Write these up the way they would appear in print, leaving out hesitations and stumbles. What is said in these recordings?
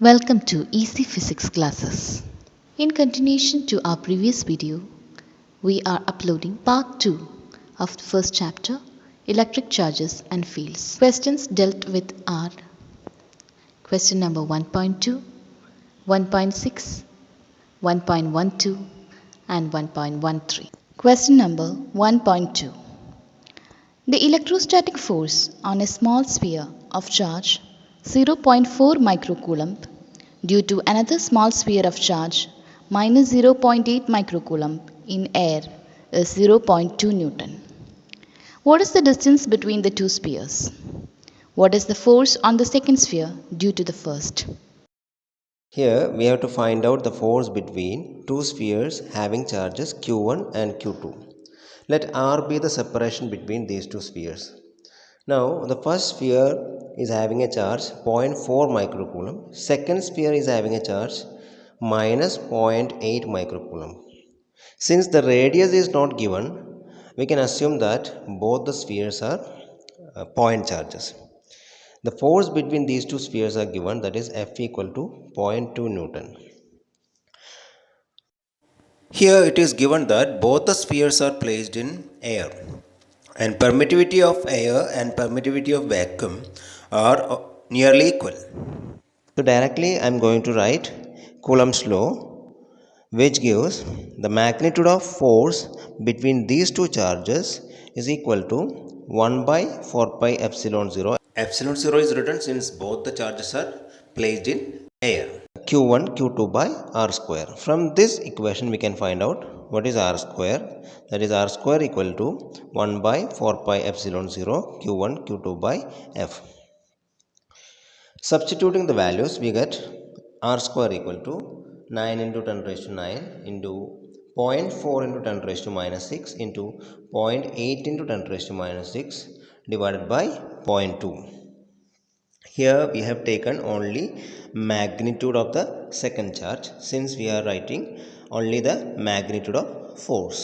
Welcome to Easy Physics classes. In continuation to our previous video, we are uploading part 2 of the first chapter, Electric Charges and Fields. Questions dealt with are question number 1.2, 1.6, 1.12 and 1.13. Question number 1.2. The electrostatic force on a small sphere of charge 0.4 microcoulomb due to another small sphere of charge minus 0.8 microcoulomb in air is 0.2 Newton. What is the distance between the two spheres? What is the force on the second sphere due to the first? Here we have to find out the force between two spheres having charges q1 and q2. Let r be the separation between these two spheres. Now the first sphere is having a charge 0.4 microcoulomb. Second sphere is having a charge minus 0.8 microcoulomb. Since the radius is not given, we can assume that both the spheres are point charges. The force between these two spheres are given, that is F equal to 0.2 Newton. Here it is given that both the spheres are placed in air and permittivity of air and permittivity of vacuum are nearly equal. So directly I am going to write Coulomb's law, which gives the magnitude of force between these two charges is equal to 1 by 4 pi epsilon 0. Epsilon 0 is written since both the charges are placed in air. Q1 Q2 by r square. From this equation we can find out what is r square. That is r square equal to 1 by 4 pi epsilon 0 Q1 Q2 by f. Substituting the values we get r square equal to 9 into 10 raised to 9 into 0.4 into 10 raised to minus 6 into 0.8 into 10 raised to minus 6 divided by 0.2. Here we have taken only magnitude of the second charge since we are writing only the magnitude of force.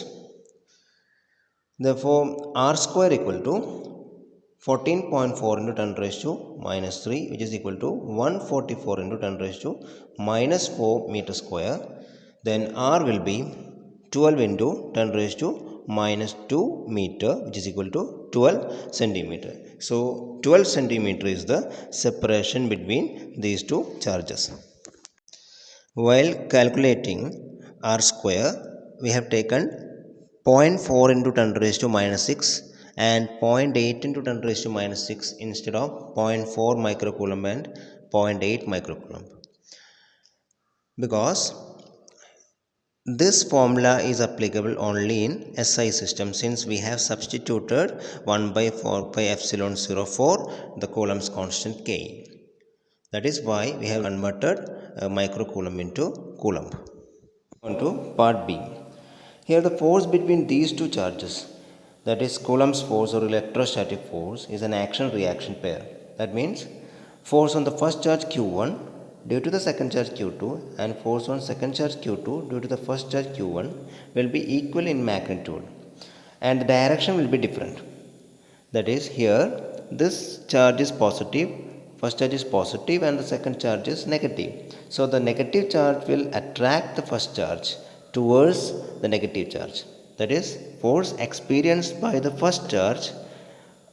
Therefore, r square equal to 14.4 into 10 raised to minus 3, which is equal to 144 into 10 raised to minus 4 meter square. Then r will be 12 into 10 raised to minus 2 meter, which is equal to 12 centimeter. So 12 centimeter is the separation between these two charges. While calculating r square, we have taken 0.4 into 10 raised to minus 6 and 0.8 into 10 raised to minus 6 instead of 0.4 microcoulomb and 0.8 microcoulomb. Because this formula is applicable only in SI system since we have substituted 1 by 4 pi epsilon 0 for the Coulomb's constant K. That is why we have converted microcoulomb into coulomb. On to part B. Here the force between these two charges, that is Coulomb's force or electrostatic force, is an action-reaction pair. That means force on the first charge Q1 due to the second charge Q2 and force on second charge Q2 due to the first charge Q1 will be equal in magnitude and the direction will be different. That is, here this charge is positive, first charge is positive and the second charge is negative. So the negative charge will attract the first charge towards the negative charge. That is, force experienced by the first charge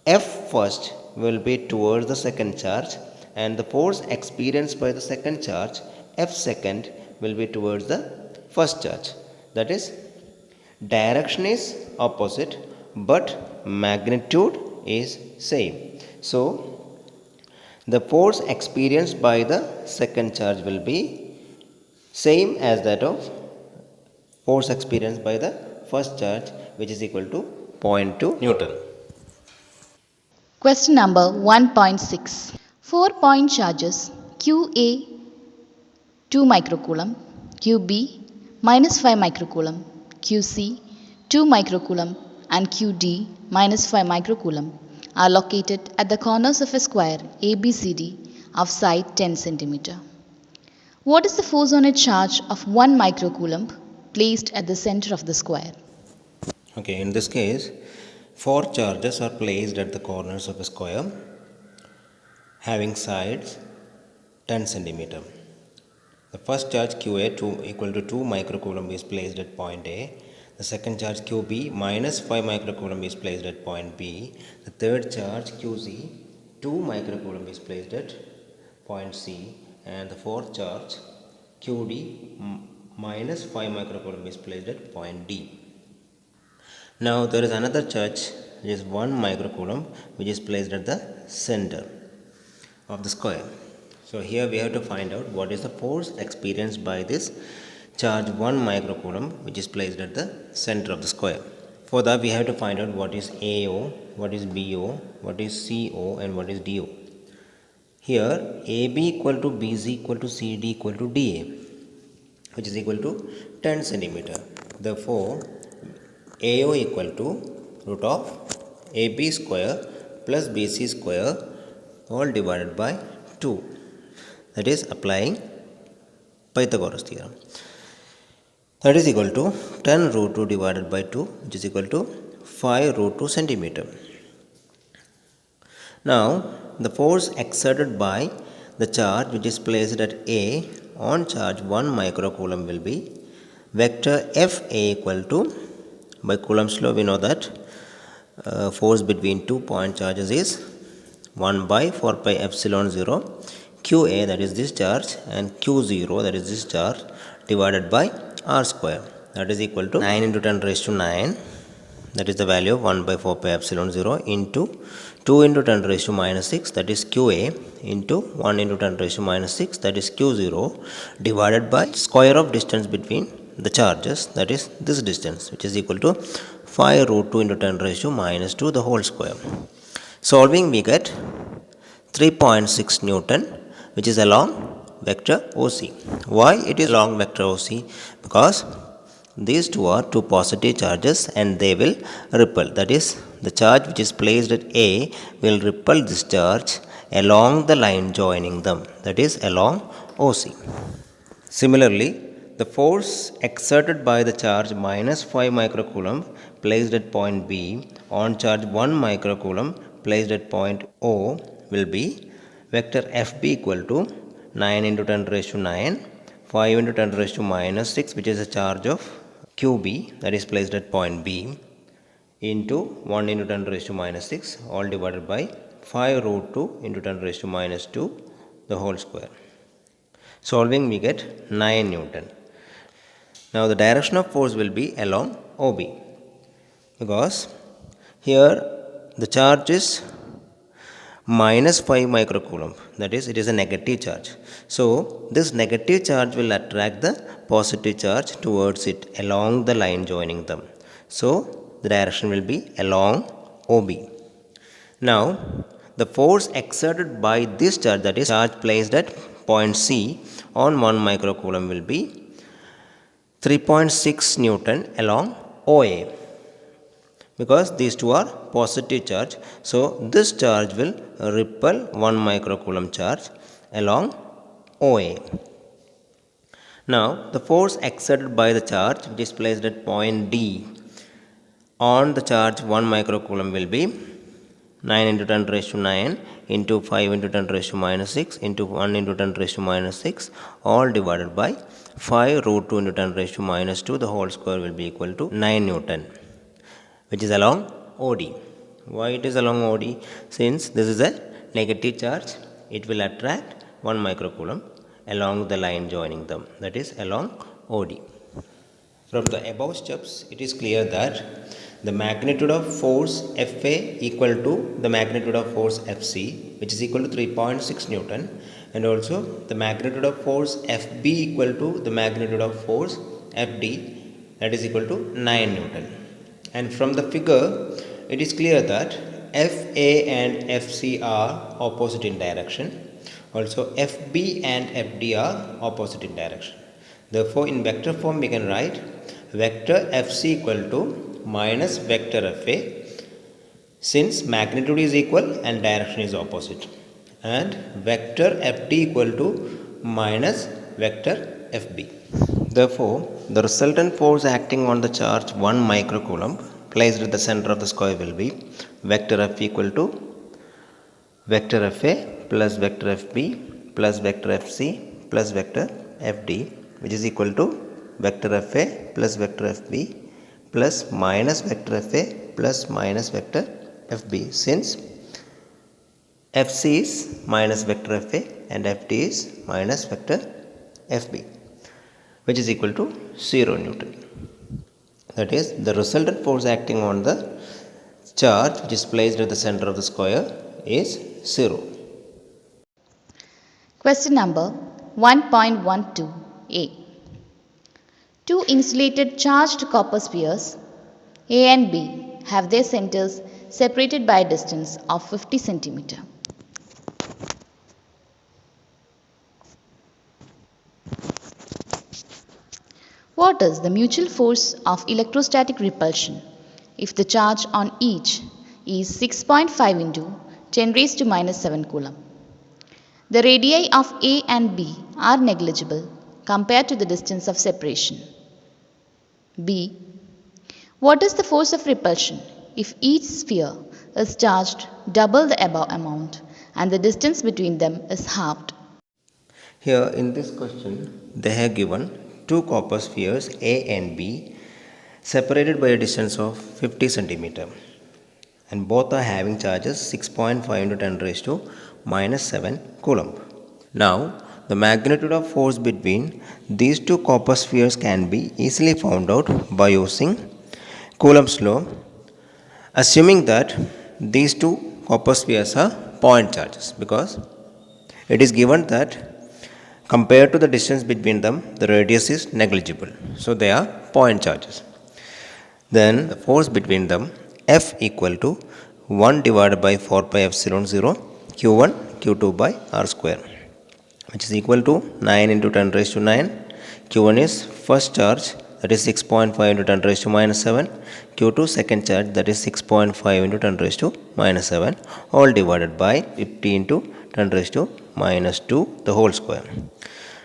F first will be towards the second charge and the force experienced by the second charge F second will be towards the first charge. That is, direction is opposite but magnitude is same. So the force experienced by the second charge will be same as that of force experienced by the first charge, which is equal to 0.2 Newton. Question number 1.6. 4-point charges QA 2 microcoulomb, QB minus 5 microcoulomb, QC 2 microcoulomb and QD minus 5 microcoulomb are located at the corners of a square ABCD of side 10 cm. What is the force on a charge of 1 microcoulomb placed at the center of the square? Okay, in this case, 4 charges are placed at the corners of a square having sides 10 centimeter. The first charge QA equal to 2 microcoulomb is placed at point A. The second charge QB minus 5 microcoulomb is placed at point B. The third charge QC 2 microcoulomb is placed at point C. And the fourth charge QD minus 5 microcoulomb is placed at point D. Now there is another charge which is 1 microcoulomb which is placed at the center of the square. So here we have to find out what is the force experienced by this charge 1 microcoulomb which is placed at the center of the square. For that we have to find out what is AO, what is BO, what is CO and what is DO. Here AB equal to BC equal to CD equal to DA, which is equal to 10 centimeter. Therefore AO equal to root of AB square plus BC square all divided by 2. That is applying Pythagoras theorem. That is equal to 10 root 2 divided by 2, which is equal to 5 root 2 centimeter. Now the force exerted by the charge which is placed at A on charge 1 microcoulomb will be vector FA equal to, by Coulomb's law we know that force between 2 point charges is 1 by 4 pi epsilon 0 QA, that is this charge, and Q0, that is this charge, divided by R square, that is equal to 9 into 10 raised to 9, that is the value of 1 by 4 pi epsilon 0 into 2 into 10 raised to minus 6, that is QA, into 1 into 10 raised to minus 6, that is Q0, divided by square of distance between the charges, that is this distance, which is equal to 5 root 2 into 10 raised to minus 2 the whole square. Solving we get 3.6 Newton, which is along vector OC. Why it is along vector OC? Because these two are two positive charges and they will repel. That is, the charge which is placed at A will repel this charge along the line joining them. That is along OC. Similarly, the force exerted by the charge minus 5 microcoulomb placed at point B on charge 1 microcoulomb placed at point O will be vector FB equal to 9 into 10 raised to 9, 5 into 10 raised to minus 6, which is a charge of QB that is placed at point B, into 1 into 10 raised to minus 6 all divided by 5 root 2 into 10 raised to minus 2 the whole square. Solving we get 9 Newton. Now the direction of force will be along OB, because here the charge is minus 5 microcoulomb, that is it is a negative charge. So this negative charge will attract the positive charge towards it along the line joining them. So the direction will be along OB. Now the force exerted by this charge, that is charge placed at point C on 1 microcoulomb, will be 3.6 Newton along OA, because these two are positive charge. So this charge will repel 1 microcoulomb charge along OA. Now the force exerted by the charge which is placed at point D on the charge 1 microcoulomb will be 9 into 10 raised to 9 into 5 into 10 raised to minus 6 into 1 into 10 raised to minus 6 all divided by 5 root 2 into 10 raised to minus 2 the whole square will be equal to 9 Newton, which is along OD. Why it is along OD? Since this is a negative charge, it will attract 1 microcoulomb along the line joining them, that is along OD. From the above steps, it is clear that the magnitude of force Fa equal to the magnitude of force Fc, which is equal to 3.6 Newton, and also the magnitude of force Fb equal to the magnitude of force Fd, that is equal to 9 Newton. And from the figure, it is clear that Fa and Fc are opposite in direction. Also, Fb and Fd are opposite in direction. Therefore, in vector form, we can write vector Fc equal to minus vector Fa, since magnitude is equal and direction is opposite, and vector Fd equal to minus vector Fb. Therefore, the resultant force acting on the charge 1 microcoulomb placed at the center of the square will be vector F equal to vector Fa plus vector Fb plus vector Fc plus vector Fd, which is equal to vector Fa plus vector Fb plus minus vector Fa plus minus vector Fb, since Fc is minus vector Fa and Fd is minus vector Fb, which is equal to 0 Newton. That is, the resultant force acting on the charge which is placed at the center of the square is 0. Question number 1.12a. Two insulated charged copper spheres A and B have their centers separated by a distance of 50 cm. What is the mutual force of electrostatic repulsion if the charge on each is 6.5 into 10 raised to minus 7 coulomb? The radii of A and B are negligible compared to the distance of separation. B. What is the force of repulsion if each sphere is charged double the above amount and the distance between them is halved? Here in this question, they have given two copper spheres A and B separated by a distance of 50 cm, and both are having charges 6.5 into 10 raised to minus 7 coulomb. Now, the magnitude of force between these two copper spheres can be easily found out by using Coulomb's law, assuming that these two copper spheres are point charges, because it is given that compared to the distance between them, the radius is negligible. So they are point charges. Then the force between them, F equal to 1 divided by 4 pi epsilon 0 Q1 Q2 by R square, which is equal to 9 into 10 raised to 9. Q1 is first charge, that is 6.5 into 10 raised to minus 7. Q2 second charge, that is 6.5 into 10 raised to minus 7, all divided by 50 into 10 raised to minus 2 the whole square,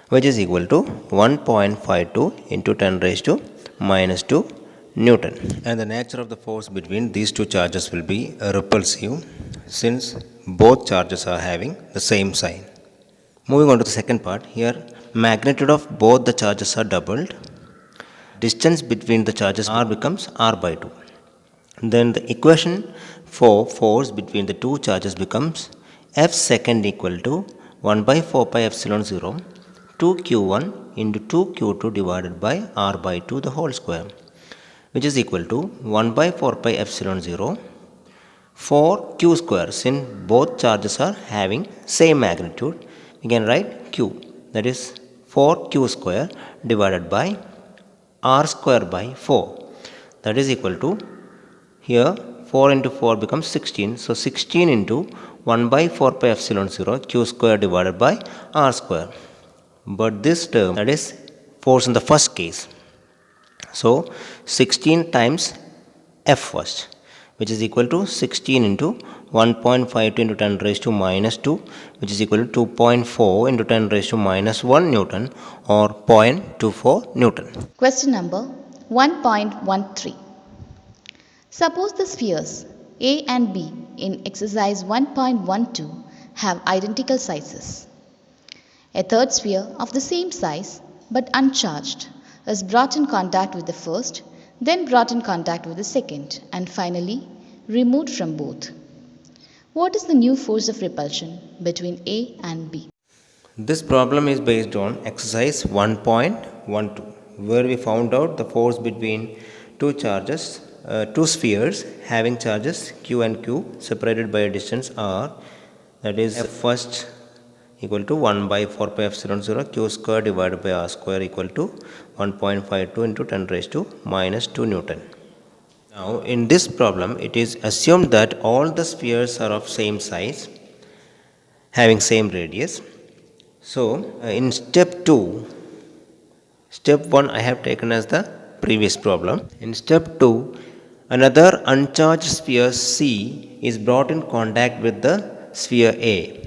which is equal to 1.52 into 10 raised to minus 2 Newton. And the nature of the force between these two charges will be repulsive, since both charges are having the same sign. Moving on to the second part, here magnitude of both the charges are doubled. Distance between the charges R becomes R by 2. Then the equation for force between the two charges becomes F second equal to 1 by 4 pi epsilon 0 2q1 into 2q2 divided by R by 2 the whole square, which is equal to 1 by 4 pi epsilon 0 4q square. Since both charges are having same magnitude, we can write q, that is 4q square divided by R square by 4, that is equal to, here 4 into 4 becomes 16, so 16 into 1 by 4 pi epsilon 0 q square divided by R square. But this term, that is force in the first case, so 16 times F first, which is equal to 16 into 1.52 into 10 raised to minus 2, which is equal to 2.4 into 10 raised to minus 1 Newton, or 0.24 Newton. Question number 1.13. Suppose the spheres A and B in exercise 1.12 have identical sizes. A third sphere of the same size but uncharged is brought in contact with the first, then brought in contact with the second, and finally removed from both. What is the new force of repulsion between A and B? This problem is based on exercise 1.12, where we found out the force between two spheres having charges Q and Q separated by a distance R, that is F first equal to 1 by 4 pi epsilon 0 q square divided by R square equal to 1.52 into 10 raised to minus 2 Newton. Now in this problem, it is assumed that all the spheres are of same size, having same radius. So in step 1 I have taken as the previous problem. In step 2, another uncharged sphere C is brought in contact with the sphere A.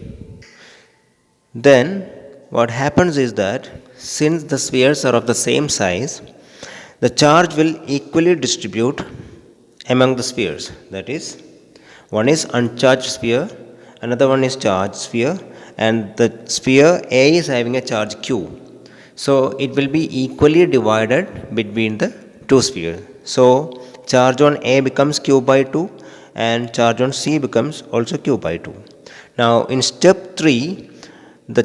Then what happens is that since the spheres are of the same size, the charge will equally distribute among the spheres. That is, one is uncharged sphere, another one is charged sphere, and the sphere A is having a charge Q. So it will be equally divided between the two spheres. So charge on A becomes q by 2 and charge on C becomes also q by 2. Now in step 3, the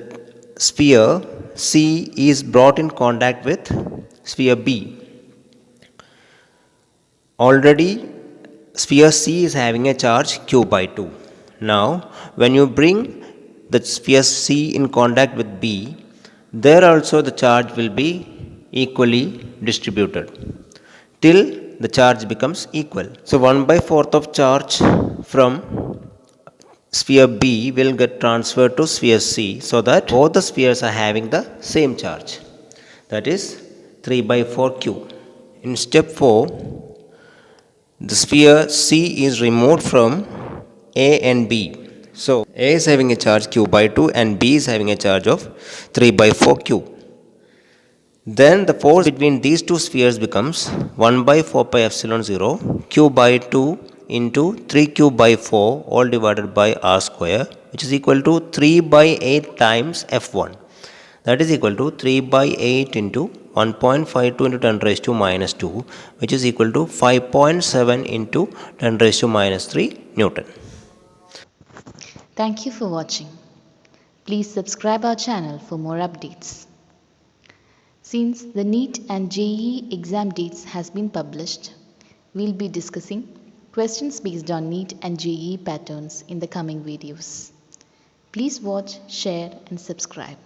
sphere C is brought in contact with sphere B. Already sphere C is having a charge q by 2. Now when you bring the sphere C in contact with B, there also the charge will be equally distributed till the charge becomes equal. So 1 by 4th of charge from sphere B will get transferred to sphere C, so that both the spheres are having the same charge, that is 3 by 4 q. In step 4, the sphere C is removed from A and B. So A is having a charge q by 2 and B is having a charge of 3 by 4 q. Then the force between these two spheres becomes 1 by 4 pi epsilon 0 q by 2 into 3q by 4 all divided by r square, which is equal to 3 by 8 times f1. That is equal to 3 by 8 into 1.52 into 10 raised to minus 2, which is equal to 5.7 into 10 raised to minus 3 Newton. Thank you for watching. Please subscribe our channel for more updates. Since the NEET and JEE exam dates has been published, we'll be discussing questions based on NEET and JEE patterns in the coming videos. Please watch, share and subscribe.